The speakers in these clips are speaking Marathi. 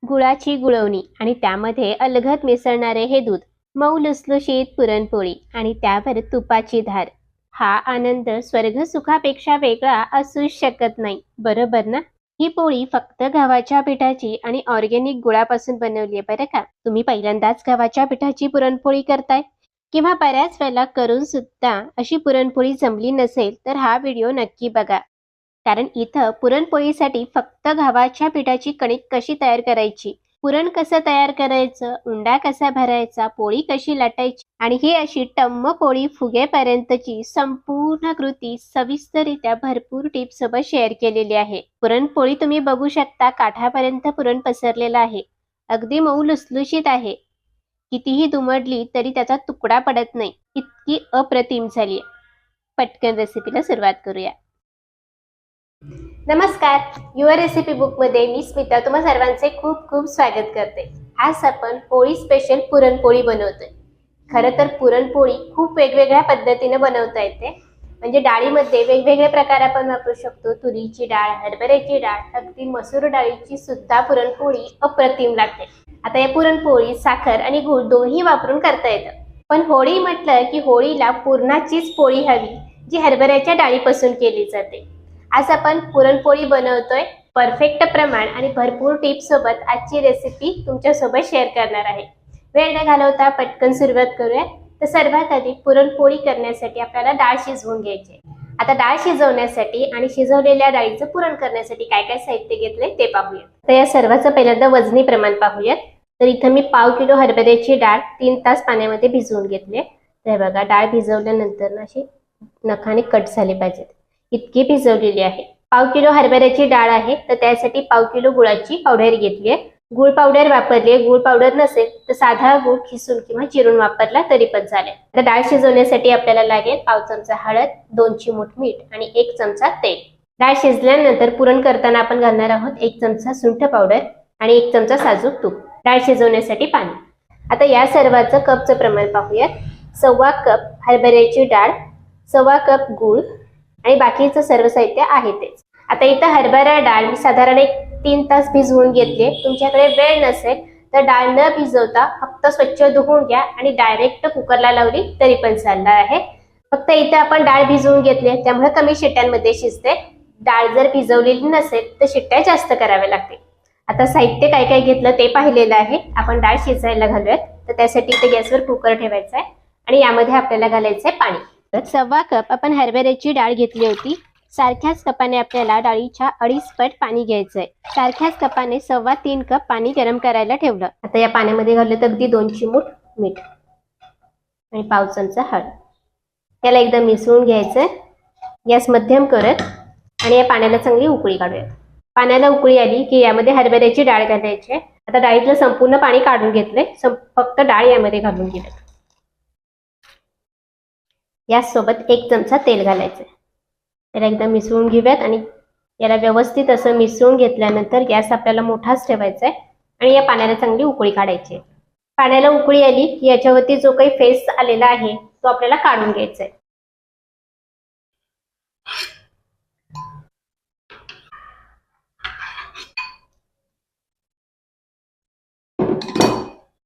गुळाची गुळवणी आणि त्यामध्ये अलगद मिसळणारे हे दूध, मऊ लुसलुशीत पुरणपोळी आणि त्यावर तुपाची धार. हा आनंद स्वर्ग सुखापेक्षा वेगळा असूच शकत नाही, बरोबर ना? ही पोळी फक्त गव्हाच्या पिठाची आणि ऑर्गेनिक गुळापासून बनवली आहे बरं का. तुम्ही पहिल्यांदाच गव्हाच्या पिठाची पुरणपोळी करताय किंवा बऱ्याच वेळेला करून सुद्धा अशी पुरणपोळी जमली नसेल तर हा व्हिडिओ नक्की बघा. कारण इथं पुरणपोळीसाठी फक्त गव्हाच्या पिठाची कणिक कशी तयार करायची, पुरण कसं तयार करायचं, उंडा कसा भरायचा, पोळी कशी लाटायची आणि ही अशी टम्म पोळी फुगेपर्यंतची संपूर्ण कृती सविस्तररित्या भरपूर टिप्स सोबत शेअर केलेली आहे. पुरणपोळी तुम्ही बघू शकता, काठापर्यंत पुरण पसरलेलं आहे, अगदी मऊ लुसलुशीत आहे. कितीही दुमडली तरी त्याचा तुकडा पडत नाही, इतकी अप्रतिम झाली. पटकन रेसिपीला सुरुवात करूया. नमस्कार, युअर रेसिपी बुक मध्ये मी स्मिता तुम्हा सर्वांचे खूप खूप स्वागत करते. आज आपण होळी स्पेशल पुरणपोळी बनवतोय. खरं तर पुरणपोळी खूप वेगवेगळ्या पद्धतीने बनवता येते. म्हणजे डाळीमध्ये वेगवेगळे प्रकार आपण वापरू शकतो. तुरीची डाळ, हरभऱ्याची डाळ, अगदी मसूर डाळीची सुद्धा पुरणपोळी अप्रतिम लागते. आता या पुरणपोळी साखर आणि गूळ दोन्ही वापरून करता येतं. पण होळी म्हटलं की होळीला पुरणाचीच पोळी हवी, जी हरभऱ्याच्या डाळीपासून केली जाते. आज आपण पुरणपोळी बनवतोय. परफेक्ट प्रमाण आणि भरपूर टिप्स सोबत आजची रेसिपी तुमच्या सोबत शेअर करणार आहे. वेळ न घालवता पटकन सुरुवात करूया. तर सर्वात आधी पुरणपोळी करण्यासाठी आपल्याला डाळ शिजवून घ्यायची. आता डाळ शिजवण्यासाठी आणि शिजवलेल्या डाळीचं पुरण करण्यासाठी काय काय साहित्य घेतले ते पाहूया. तर या सर्वांचं पहिल्यांदा वजनी प्रमाण पाहूयात. तर इथं मी 1/2 किलो हरभऱ्याची डाळ 3 तास पाण्यामध्ये भिजवून घेतले. तर बघा, डाळ भिजवल्यानंतर ना अशी नखाने कट झाले पाहिजेत, इतकी भिजवलेली आहे. 1/2 किलो हरभऱ्याची डाळ आहे, तर त्यासाठी 1/2 किलो गुळाची पावडर घेतली आहे. गुळ पावडर वापरली आहे. गुळ पावडर नसेल तर साधा गुळ खिसून किंवा चिरून वापरला तरी पण चालेल. तर डाळ शिजवण्यासाठी आपल्याला लागेल 1/2 चमचा हळद, 2 चिमूट मीठ आणि 1 चमचा तेल. डाळ शिजल्यानंतर पुरण करताना आपण घालणार आहोत 1 चमचा सुंठ पावडर आणि 1 चमचा साजूक तूप. डाळ शिजवण्यासाठी पाणी. आता या सर्वांचं कपचं प्रमाण पाहूयात. 1/4 कप हरभऱ्याची डाळ, 1/4 कप गूळ आणि बाकीचं सर्व साहित्य आहे तेच. आता इथं हरभरा डाळ मी साधारण 3 तास भिजवून घेतले. तुमच्याकडे वेळ नसेल तर डाळ न भिजवता फक्त स्वच्छ धुवून घ्या आणि डायरेक्ट कुकरला लावली तरी पण चालणार आहे. फक्त इथं आपण डाळ भिजवून घेतली त्यामुळे कमी शिट्ट्यांमध्ये शिजते. डाळ जर भिजवलेली नसेल तर शिट्ट्या जास्त कराव्या लागतील. आता साहित्य काय काय घेतलं ते पाहिलेलं आहे. आपण डाळ शिजायला घालूयात. तर त्यासाठी इथे गॅसवर कुकर ठेवायचा आहे आणि यामध्ये आपल्याला घालायचंय पाणी. तर 1/4 कप आपण हरभऱ्याची डाळ घेतली होती. सारख्याच कपाने आपल्याला डाळीच्या 2.5 पट पाणी घ्यायचंय. सारख्याच कपाने 3.25 कप पाणी गरम करायला ठेवलं. आता या पाण्यामध्ये घाललं तर अगदी 2 चिमूट मीठ आणि 1/2 चमचा हळद. त्याला एकदम मिसळून घ्यायचंय गॅस मध्यम करत आणि या पाण्याला चांगली उकळी काढूया. पाण्याला उकळी आली की यामध्ये हरभऱ्याची डाळ घालायची. आता डाळीतलं संपूर्ण पाणी काढून घेतलंय. फक्त डाळ यामध्ये घालून घेतलं. यासोबत 1 चमचा तेल घालायचं. त्याला एकदम मिसळून घेऊयात आणि याला व्यवस्थित असं मिसळून घेतल्यानंतर गॅस आपल्याला मोठाच ठेवायचा आहे आणि या पाण्याला चांगली उकळी काढायची आहे. पाण्याला उकळी आली की याच्यावरती जो काही फेस आलेला आहे तो आपल्याला काढून घ्यायचा आहे.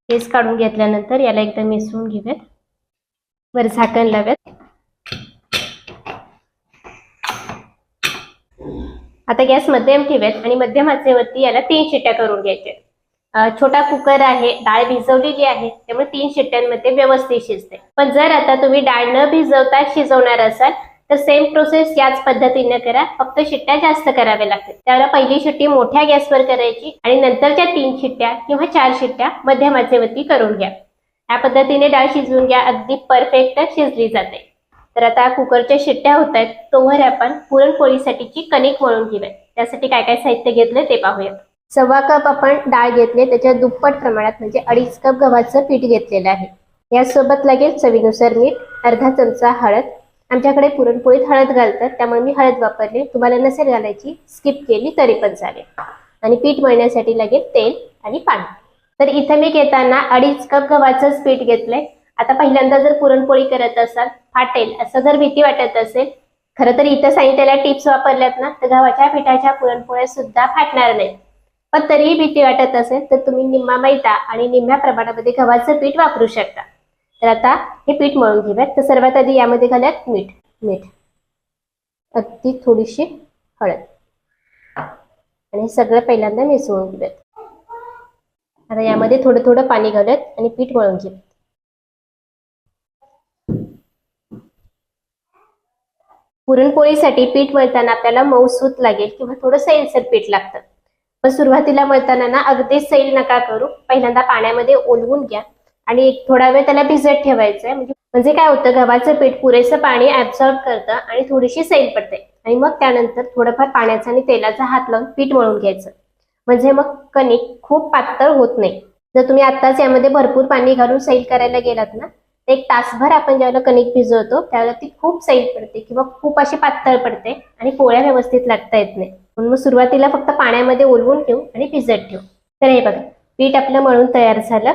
फेस काढून घेतल्यानंतर याला एकदम मिसळून घेऊयात. वर झाकण लावूयात. आता गॅस मध्यम ठेवूयात आणि मध्यम आचेवरती याला 3 शिट्ट्या करून घ्यायच्या. छोटा कुकर आहे, डाळ भिजवलेली आहे त्यामुळे 3 शिट्ट्यांमध्ये व्यवस्थित शिजते. पण जर आता तुम्ही डाळ न भिजवता शिजवणार असाल तर सेम प्रोसेस याच पद्धतीने करा, फक्त शिट्ट्या जास्त कराव्या लागतात. त्याला पहिली शिट्टी मोठ्या गॅसवर करायची आणि नंतरच्या 3 शिट्ट्या किंवा 4 शिट्ट्या मध्यम आचेवरती करून घ्या. या पद्धतीने डाळ शिजवून घ्या, अगदी परफेक्ट शिजली जाते. तर आता कुकरच्या शिट्ट्या होत आहेत तोवर आपण पुरणपोळीसाठीची कणिक मळून घेऊया. त्यासाठी काय काय साहित्य घेतले ते पाहूयात. 1/4 कप आपण डाळ घेतले, त्याच्या दुप्पट प्रमाणात म्हणजे 2.5 कप गव्हाचं पीठ घेतलेलं आहे. यासोबत लागेल चवीनुसार मीठ, अर्धा चमचा हळद. आमच्याकडे पुरणपोळीत हळद घालतात त्यामुळे मी हळद वापरली. तुम्हाला नसेल घालायची स्किप केली तरी पण चालेल. आणि पीठ मळण्यासाठी लागेल तेल आणि पाणी. तर इथं मी घेताना 2.5 कप गव्हाचंच पीठ घेतलंय. आता पहिल्यांदा जर पुरणपोळी करत असाल, फाटेल असं जर भीती वाटत असेल, खरं तर इथं सांगितलेल्या टिप्स वापरल्यात ना तर गव्हाच्या पिठाच्या पुरणपोळ्या सुद्धा फाटणार नाही. पण तरीही भीती वाटत असेल तर तुम्ही निम्मा मैदा आणि निम्म्या प्रमाणामध्ये गव्हाचं पीठ वापरू शकता. तर आता हे पीठ मळून घेऊयात. तर सर्वात आधी यामध्ये घालूयात मीठ, अगदी थोडीशी हळद आणि सगळं पहिल्यांदा मिसळून घेऊयात. आता यामध्ये थोडं थोडं पाणी घालूयात आणि पीठ मळून घेऊयात. पुरणपोळीसाठी पीठ मळताना आपल्याला मऊसूत लागेल किंवा थोडं सैलसर पीठ लागतं. पण सुरुवातीला मळताना ना अगदी सैल नका करू. पहिल्यांदा पाण्यामध्ये ओलवून घ्या आणि एक थोडा वेळ त्याला भिजत ठेवायचंय. म्हणजे काय होतं, गव्हाचं पीठ पुरेसं पाणी ऍब्सॉर्ब करतं आणि थोडीशी सैल पडते. आणि मग त्यानंतर थोडंफार पाण्याचा आणि तेलाचा हात लावून पीठ मळून घ्यायचं. म्हणजे मग कणिक खूप पातळ होत नाही. जर तुम्ही आत्ताच यामध्ये भरपूर पाणी घालून सैल करायला गेलात ना, एक तासभर आपण ज्यावेळेला कणिक भिजवतो त्यावेळेला ती खूप सैल पडते किंवा खूप अशी पातळ पडते आणि पोळ्या व्यवस्थित लाटता येत नाही. म्हणून मग सुरुवातीला फक्त पाण्यामध्ये ओलवून ठेवू आणि भिजत ठेवू. तर हे बघा, पीठ आपलं मळून तयार झालं.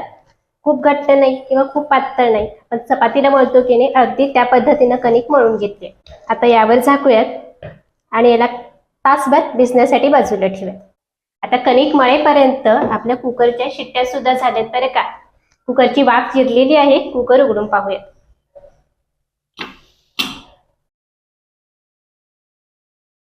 खूप घट्ट नाही किंवा खूप पातळ नाही, पण चपातीला मळतो की नाही अगदी त्या पद्धतीनं कणिक मळून घेतले. आता यावर झाकूयात आणि याला तासभर भिजण्यासाठी बाजूला ठेवूयात. आता कणिक मळेपर्यंत आपल्या कुकरच्या शिट्ट्या सुद्धा झाल्यात बरं का. कुकरची वाफ जिरलेली आहे. कुकर उघडून पाहूया.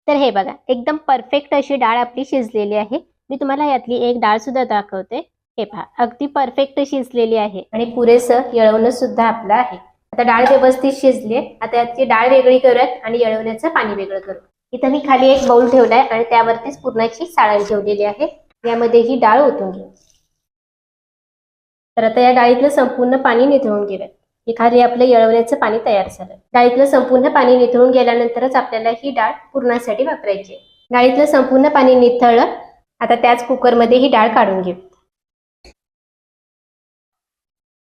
तर हे बघा, एकदम परफेक्ट अशी डाळ आपली शिजलेली आहे. मी तुम्हाला यातली एक डाळ सुद्धा दाखवते. हे पहा, अगदी परफेक्ट शिजलेली आहे आणि पुरेसं येळवणं सुद्धा आपलं आहे. आता डाळ व्यवस्थित शिजली. आता याची डाळ वेगळी करूयात आणि येळवण्याचं पाणी वेगळं करू. इथं मी खाली एक बाउल ठेवलाय आणि त्यावरतीच पुरणाची साळण ठेवलेली आहे. यामध्ये ही डाळ ओतून घेऊ. तर आता या डाळीतलं संपूर्ण पाणी निथळून घेऊयात. हे खाली आपलं येळवण्याचं पाणी तयार झालं. डाळीतलं संपूर्ण पाणी निथळून गेल्यानंतरच आपल्याला ही डाळ पुरणासाठी वापरायची. डाळीतलं संपूर्ण पाणी निथळलं. आता त्याच कुकरमध्ये ही डाळ काढून घेऊ.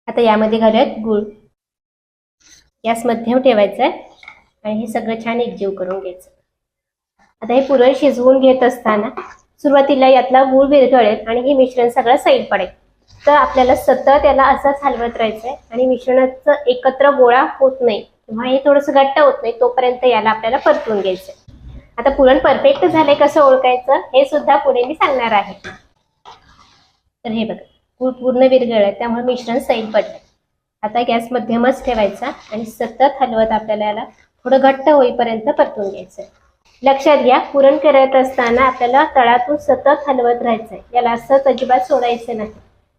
आता यामध्ये घालूयात गूळ. गॅस मध्यम ठेवायचा आहे आणि हे सगळं छान एकजीव करून घ्यायचं. आता हे पुरण शिजवून घेत असताना सुरुवातीला यातला गूळ विरघळेल आणि हे मिश्रण सगळं सैल पडेल. तर आपल्याला सतत याला असंच हलवत राहायचंय आणि मिश्रणाचं एकत्र गोळा होत नाही किंवा हे थोडंसं घट्ट होत नाही तोपर्यंत याला आपल्याला परतून घ्यायचंय. आता पुरण परफेक्ट झालंय कसं ओळखायचं हे सुद्धा पुढे मी सांगणार आहे. तर हे बघा, गूळ पूर्ण विरघळलाय त्यामुळे मिश्रण सैल पडलंय. आता गॅस मध्यमच ठेवायचा आणि सतत हलवत आपल्याला याला थोडं घट्ट होईपर्यंत परतून घ्यायचंय. लक्षात घ्या, पुरण करत असताना आपल्याला तळातून सतत हलवत राहायचंय. याला असंच अजिबात सोडायचं नाही,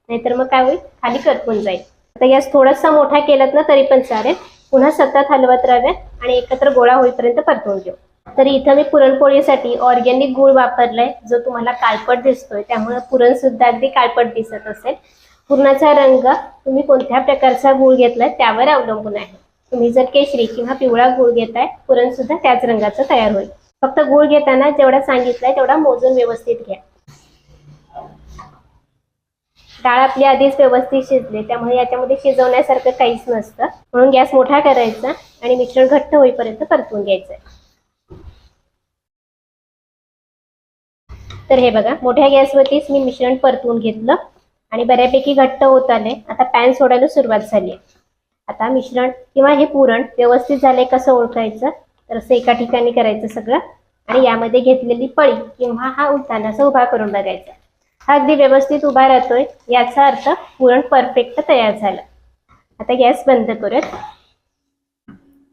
नाहीतर मग काय होईल, खाली करपून जाईल. आता गॅस थोडासा मोठा केलात ना तरी पण चालेल. पुन्हा सतत हलवत राहाव्यात आणि एकत्र गोळा होईपर्यंत परतून घेऊ. तर इथं मी पुरणपोळीसाठी ऑर्गॅनिक गूळ वापरलाय, जो तुम्हाला काळपट दिसतोय. त्यामुळे पुरण सुद्धा अगदी काळपट दिसत असेल. पुरणाचा रंग तुम्ही कोणत्या प्रकारचा गूळ घेतलाय त्यावर अवलंबून आहे. तुम्ही जर केशरी किंवा पिवळा गूळ घेताय, पुरण सुद्धा त्याच रंगाचं तयार होईल. फक्त गूळ घेताना जेवढा सांगितलाय तेवढा मोजून व्यवस्थित घ्या. डाळ आपली आधीच व्यवस्थित शिजली त्यामुळे याच्यामध्ये शिजवण्यासारखं काहीच नसतं. म्हणून गॅस मोठा करायचा आणि मिश्रण घट्ट होईपर्यंत परतून घ्यायचंय. तर हे बघा, मोठ्या गॅसवरतीच मी मिश्रण परतून घेतलं आणि बऱ्यापैकी घट्ट होत आले. आता पॅन सोडायला सुरुवात झाली. आता मिश्रण किंवा हे पुरण व्यवस्थित झालंय कसं ओळखायचं, तर असं एका ठिकाणी करायचं सगळं आणि यामध्ये घेतलेली पळी किंवा हा उलटाना असं उभा करून बघायचा. हा अगदी व्यवस्थित उभा राहतोय याचा अर्थ पुरण परफेक्ट तयार झालं. आता गॅस बंद करूयात.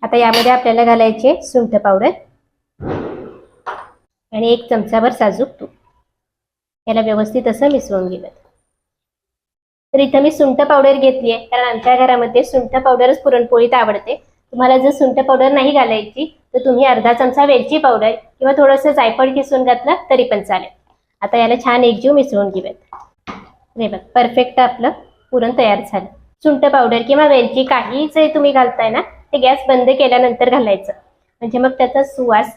आता यामध्ये आपल्याला घालायचे सुंठ पावडर आणि 1 चमचाभर साजूक तूप. याला व्यवस्थित असं मिसळून घेऊयात. तर इथं मी सुंठ पावडर घेतली आहे कारण आमच्या घरामध्ये सुंठ पावडरच पुरणपोळीत आवडते. तुम्हाला जर सुंठ पावडर नाही घालायची तर तुम्ही अर्धा चमचा वेलची पावडर किंवा थोडंसं जायफळ किसून घातलं तरी पण चालेल. आता याला छान एकजीव मिसळून घेऊयात. हे बघ, परफेक्ट आपलं पुरण तयार झालं. सुंठ पावडर किंवा वेलची काही जे तुम्ही घालताय ना ते गॅस बंद केल्यानंतर घालायचं, म्हणजे मग त्याचा सुवास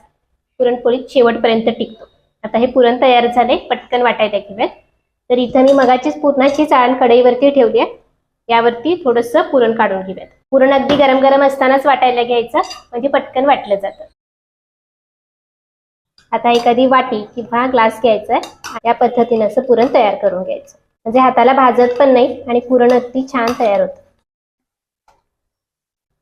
पुरणपोळीत शेवटपर्यंत टिकतो. आता हे पुरण तयार झाले, पटकन वाटायला घेऊयात. तर इथं मी मगाचीच पुरणाची चाळण कढईवरती ठेवली आहे. यावरती थोडंसं पुरण काढून घेऊयात. पुरण अगदी गरम गरम असतानाच वाटायला घ्यायचं, म्हणजे पटकन वाटलं जातं. आता एखादी वाटी किंवा ग्लास घ्यायचा आहे. या पद्धतीने असं पुरण तयार करून घ्यायचं, म्हणजे हाताला भाजत पण नाही आणि पुरण अगदी छान तयार होतं.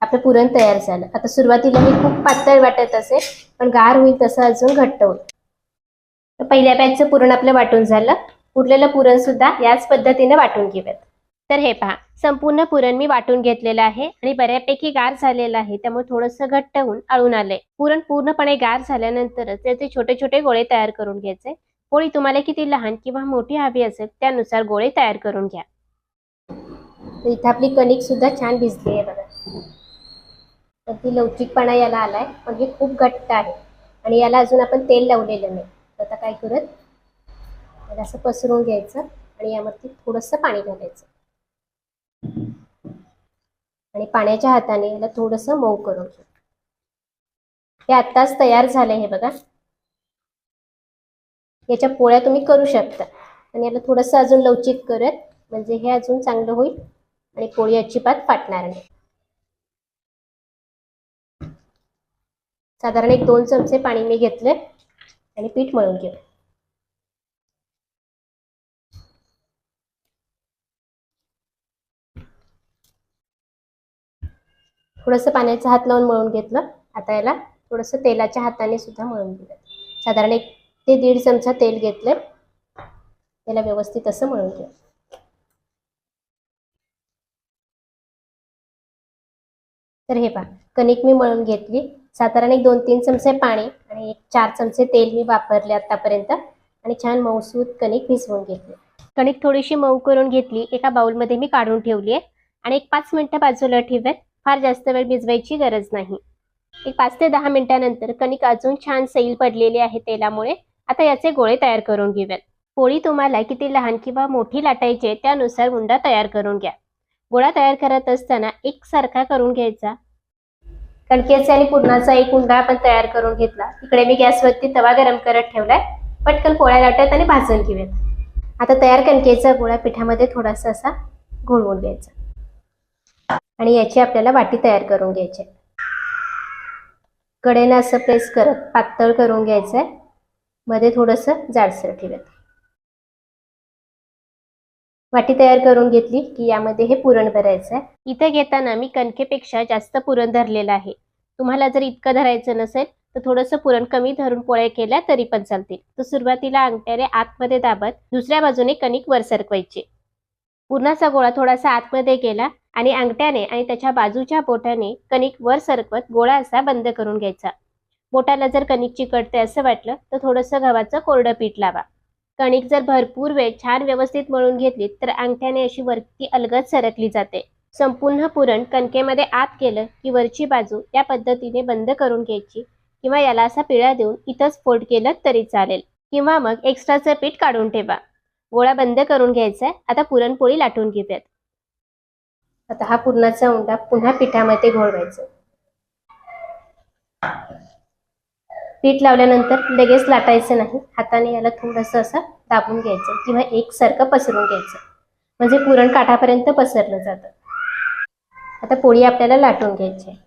आपलं पुरण तयार झालं. आता सुरुवातीला मी खूप पातळ वाटत असेल, पण गार होईल तसं अजून घट्ट होईल. तर पहिल्या बॅचचं पुरण आपलं वाटून झालं. उरलेलं पुरण सुद्धा याच पद्धतीने वाटून घेऊयात. तर हे पहा, संपूर्ण पुरण मी वाटून घेतलेलं आहे आणि बऱ्यापैकी गार झालेलं आहे, त्यामुळे थोडंसं घट्ट होऊन आळून आलंय. पुरण पूर्णपणे गार झाल्यानंतरच त्याचे छोटे छोटे गोळे तयार करून घ्यायचे. पोळी तुम्हाला किती लहान किंवा मोठी हवी असेल त्यानुसार गोळे तयार करून घ्या. इथं आपली कणिक सुद्धा छान भिजली आहे बघा. तर ती लवचिकपणा याला आलाय, पण हे खूप घट्ट आहे आणि याला अजून आपण तेल लावलेलं नाही. आता काय करत याला असं पसरवून घ्यायचं आणि यावरती थोडंसं पाणी घालायचं आणि पाण्याच्या हाताने याला थोडंसं मऊ करून घ्या. हे आत्ताच तयार झालंय हे बघा. याच्या पोळ्या तुम्ही करू शकता आणि याला थोडंसं अजून लवचिक करत, म्हणजे हे अजून चांगलं होईल आणि पोळी अजिबात फाटणार नाही. साधारण 1-2 चमचे पाणी मी घेतले आणि पीठ मळून घेऊ. थोडंसं पाण्याचा हात लावून मळून घेतलं. आता याला थोडंसं तेलाच्या हाताने सुद्धा मळून घेऊया. साधारण 1 ते 1.5 चमचा तेल घेतले. याला व्यवस्थित असं मळून घेऊ. तर हे पहा, कणिक मी मळून घेतली. साधारण 2-3 चमचे पाणी आणि 4 चमचे तेल मी वापरले आतापर्यंत आणि छान मऊसूत कणिक भिजवून घेतली. कणिक थोडीशी मऊ करून घेतली. एका बाउलमध्ये मी काढून ठेवली आहे आणि 5 मिनिटं बाजूला ठेवत. फार जास्त वेळ भिजवायची गरज नाही. 5 ते 10 मिनिटांनंतर कणिक अजून छान सैल पडलेली आहे तेलामुळे. आता याचे गोळे तयार करून घेऊयात. पोळी तुम्हाला किती लहान किंवा मोठी लाटायची त्यानुसार उंडा तयार करून घ्या. गोळा तयार करत असताना एकसारखा करून घ्यायचा. कणकेचा आणि पुरणाचा एक उंडा आपण तयार करून घेतला. इकडे मी गॅसवरती तवा गरम करत ठेवलाय. पटकन पोळ्या लाटत आणि भाजून घेऊयात. आता तयार कणकेचा गोळा पिठामध्ये थोडासा असा घोळवून घ्यायचा आणि याची आपल्याला वाटी तयार करून घ्यायची. कडेनं असं प्रेस करत पातळ करून घ्यायचंय. मध्ये थोडंसं जाडसर ठेवायचं. वाटी तयार करून घेतली की यामध्ये हे पुरण भरायचं आहे. इथे घेताना मी कणकेपेक्षा जास्त पुरण धरलेलं आहे. तुम्हाला जर इतकं धरायचं नसेल तर थोडंसं पुरण कमी धरून पोळ्या केल्या तरी पण चालतील. तर सुरुवातीला अंगठ्याने आतमध्ये दाबत दुसऱ्या बाजूने कणिक वर सरकवायची. पुरणाचा गोळा थोडासा आतमध्ये गेला आणि अंगठ्याने आणि त्याच्या बाजूच्या बोटाने कणिक वर सरकवत गोळा असा बंद करून घ्यायचा. बोटाला जर कणिक चिकटते असं वाटलं तर थोडंसं गव्हाचं कोरडं पीठ लावा. कणिक जर भरपूर वेळ छान व्यवस्थित मळून घेतली तर अंगठ्याने अशी वरती अलगद सरकली जाते. संपूर्ण पुरण कणकेमध्ये आत केलं की वरची बाजू या पद्धतीने बंद करून घ्यायची किंवा याला असा पिळा देऊन इथंच फोल्ड केलं तरी चालेल किंवा मग एक्स्ट्राचं पीठ काढून ठेवा. गोळा बंद करून घ्यायचा आहे. आता पुरणपोळी लाटून घेऊयात. आता हा पुरणाचा उंडा पुन्हा पिठामध्ये घोळवायचा. पीठ लावल्यानंतर लगेच लाटायचं नाही. हाताने याला थोडंसं असं दाबून घ्यायचं किंवा एकसारखं पसरून घ्यायचं, म्हणजे पुरण काठापर्यंत पसरलं जातं. आता पोळी आपल्याला लाटून घ्यायची.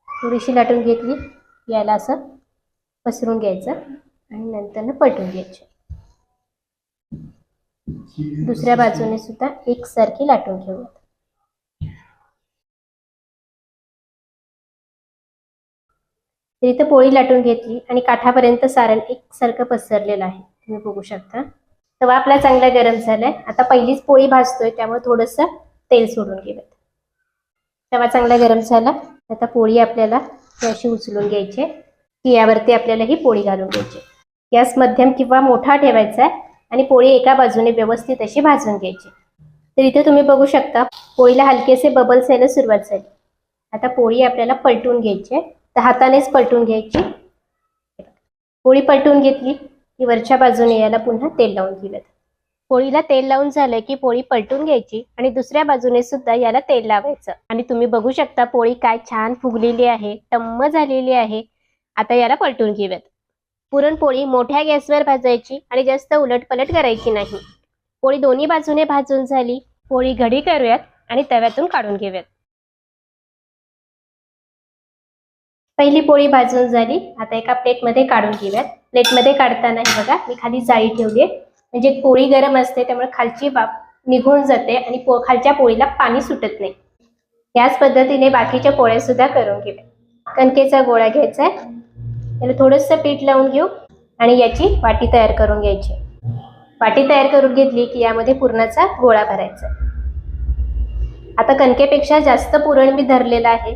थोडीशी लाटून घेतली याला असं पसरून घ्यायचं आणि नंतर पलटून घ्यायची. दुसऱ्या बाजूने सुद्धा एकसारखी लाटून घेऊयात. तर इथं पोळी लाटून घेतली आणि काठापर्यंत सारण एकसारखं पसरलेलं आहे. तुम्ही बघू शकता. तवा आपला चांगला गरम झालाय. आता पहिलीच पोळी भाजतोय त्यामुळे थोडंसं तेल सोडून घेऊयात. तवा चांगला गरम झाला. आता पोळी आपल्याला अशी उचलून घ्यायची की यावरती आपल्याला ही पोळी घालून घ्यायची. गॅस मध्यम किंवा मोठा ठेवायचा आहे आणि पोळी एका बाजूने व्यवस्थित अशी भाजून घ्यायची. तर इथे तुम्ही बघू शकता पोळीला हलकेसे बबल्स यायला सुरुवात झाली. आता पोळी आपल्याला पलटून घ्यायची. तर हातानेच पलटून घ्यायची. पोळी पलटून घेतली की वरच्या बाजूने याला पुन्हा तेल लावून घेऊयात. पोळीला तेल लावून झालं की पोळी पलटून घ्यायची आणि दुसऱ्या बाजूने सुद्धा याला तेल लावायचं. आणि तुम्ही बघू शकता पोळी काय छान फुगलेली आहे, टम्म झालेली आहे. आता याला पलटून घेऊयात. पुरणपोळी मोठ्या गॅसवर भाजायची आणि जास्त उलटपलट करायची नाही. पोळी दोन्ही बाजूने भाजून झाली. पोळी घडी करूयात आणि तव्यातून काढून घेऊयात. पहिली पोळी भाजून झाली. आता एका प्लेटमध्ये काढून घेऊयात. प्लेटमध्ये काढताना हे बघा मी खाली जाळी ठेवली आहे, म्हणजे पोळी गरम असते त्यामुळे खालची वाफ निघून जाते आणि खालच्या पोळीला पाणी सुटत नाही. याच पद्धतीने बाकीच्या पोळ्या सुद्धा करून घेऊयात. कणकेचा गोळा घ्यायचा आहे. त्याला थोडंसं पीठ लावून घेऊ आणि याची वाटी तयार करून घ्यायची. वाटी तयार करून घेतली की यामध्ये पुरणाचा गोळा भरायचा. आता कणकेपेक्षा जास्त पुरण मी धरलेलं आहे.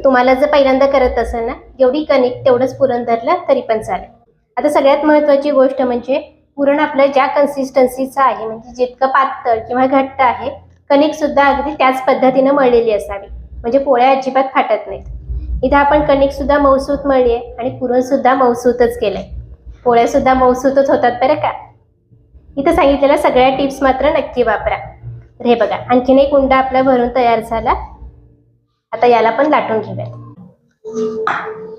तुम्हाला जर पहिल्यांदा करत असेल ना, जेवढी कणिक तेवढंच पुरण धरलं तरी पण चालेल. आता सगळ्यात महत्त्वाची गोष्ट म्हणजे पुरण आपलं ज्या कन्सिस्टन्सीचं आहे, म्हणजे जितकं पातळ किंवा घट्ट आहे, कणिक सुद्धा अगदी त्याच पद्धतीनं मळलेली असावी, म्हणजे पोळ्या अजिबात फाटत नाहीत. इथं आपण कणिक सुद्धा मऊसूत मळली आहे आणि पुरण सुद्धा मऊसूतच केलंय. पोळ्या सुद्धा मऊसूतच होतात बरं का. इथं सांगितलेल्या सगळ्या टिप्स मात्र नक्की वापरा. तर हे बघा, आणखीन एक उंडा आपला भरून तयार झाला. आता याला पण लाटून घेऊयात.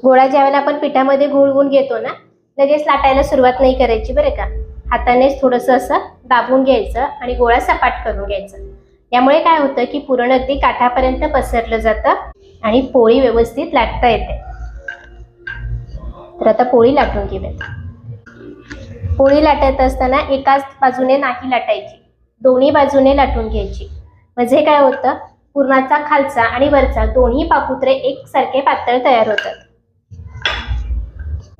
गोळा ज्यावेळेला आपण पिठामध्ये घोळवून घेतो ना, लगेच लाटायला सुरुवात नाही करायची बरं का. हातानेच थोडंसं असं दाबून घ्यायचं आणि गोळा सपाट करून घ्यायचं. यामुळे काय होतं की पुरण अगदी काठापर्यंत पसरलं जातं आणि पोळी व्यवस्थित लाटता येते. तर आता पोळी लाटून घेऊयात. पोळी लाटत असताना एकाच बाजूने नाही लाटायची, दोन्ही बाजूने लाटून घ्यायची. म्हणजे काय होतं, पुरणाचा खालचा आणि वरचा दोन्ही पापुत्रे एकसारखे पातळ तयार होतात.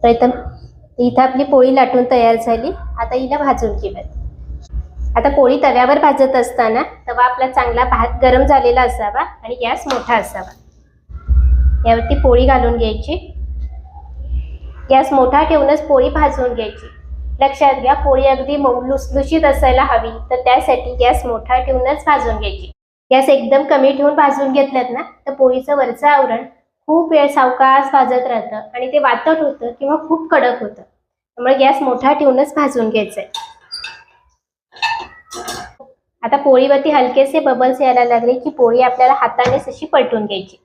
तर इथं आपली पोळी लाटून तयार झाली. आता हिला भाजून घेऊयात. आता पोळी तव्यावर भाजत असताना तवा आपला चांगला गरम झालेला असावा आणि गॅस मोठा असावा. यावरती पोळी घालून घ्यायची. गॅस मोठा ठेवूनच पोळी भाजून घ्यायची. लक्षात घ्या, पोळी अगदी मऊ लुसलुशीत असायला हवी, तर त्यासाठी गॅस मोठा ठेवूनच भाजून घ्यायची. गॅस एकदम कमी ठेवून भाजून घेतल्यात ना, तर पोळीचं वरचं आवरण खूप वेळ सावकाश भाजत राहतं आणि ते वातट होतं किंवा खूप कडक होतं. त्यामुळे गॅस मोठा ठेवूनच भाजून घ्यायचंय. आता पोळीवरती हलकेसे बबल्स यायला लागले की पोळी आपल्याला हातानेच अशी पलटून घ्यायची.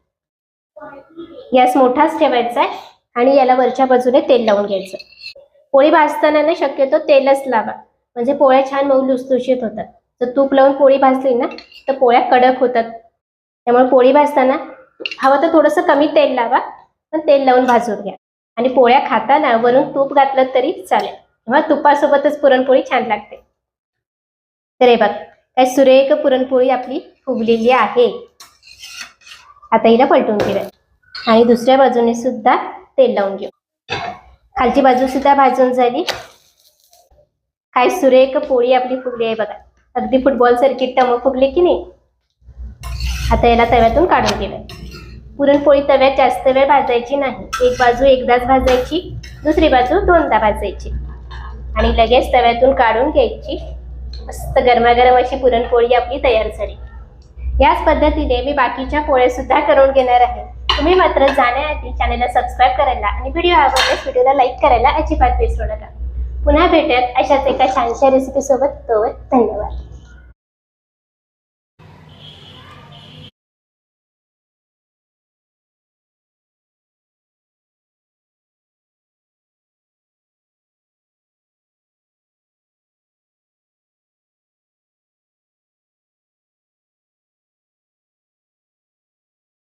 गॅस मोठाच ठेवायचा आहे आणि याला वरच्या बाजूने तेल लावून घ्यायचं. पोळी भाजताना ना शक्यतो तेलच लावा, म्हणजे पोळ्या छान मऊ लुसलुशीत होतात. जर तूप लावून पोळी भाजली ना, तर पोळ्या कडक होतात. त्यामुळे पोळी भाजताना हवं तर थोडंसं कमी तेल लावा, पण तेल लावून भाजून घ्या. आणि पोळ्या खाताना वरून तूप घातलं तरी चालेल, तेव्हा तुपासोबतच पुरणपोळी छान लागते. तर हे बघ, काय सुरेख पुरणपोळी आपली फुगलेली आहे. आता हिला पलटून घेऊया आणि दुसऱ्या बाजूने सुद्धा तेल लावून घेऊ. खालची बाजू सुद्धा भाजून झाली. काय सुरेख पोळी आपली फुगली आहे बघा, अगदी फुटबॉल सारखी टम फुगली की नाही. आता याला तव्यातून काढून घेऊया. पुरणपोळी तव्यात जास्त वेळ भाजायची नाही. एक बाजू एकदाच भाजायची, दुसरी बाजू दोनदा भाजायची आणि लगेच तव्यातून काढून घ्यायची. मस्त गरमागरम अशी पुरणपोळी आपली तयार झाली. याच पद्धतीने मी बाकीच्या पोळ्या सुद्धा करून घेणार आहे. तुम्ही मात्र जाण्याआधी चॅनलला सबस्क्राईब करायला आणि व्हिडिओ आवडल्यास व्हिडिओला लाईक करायला अजिबात विसरू नका. पुन्हा भेटूयात अशाच एका छानशा रेसिपी सोबत. तोवर धन्यवाद.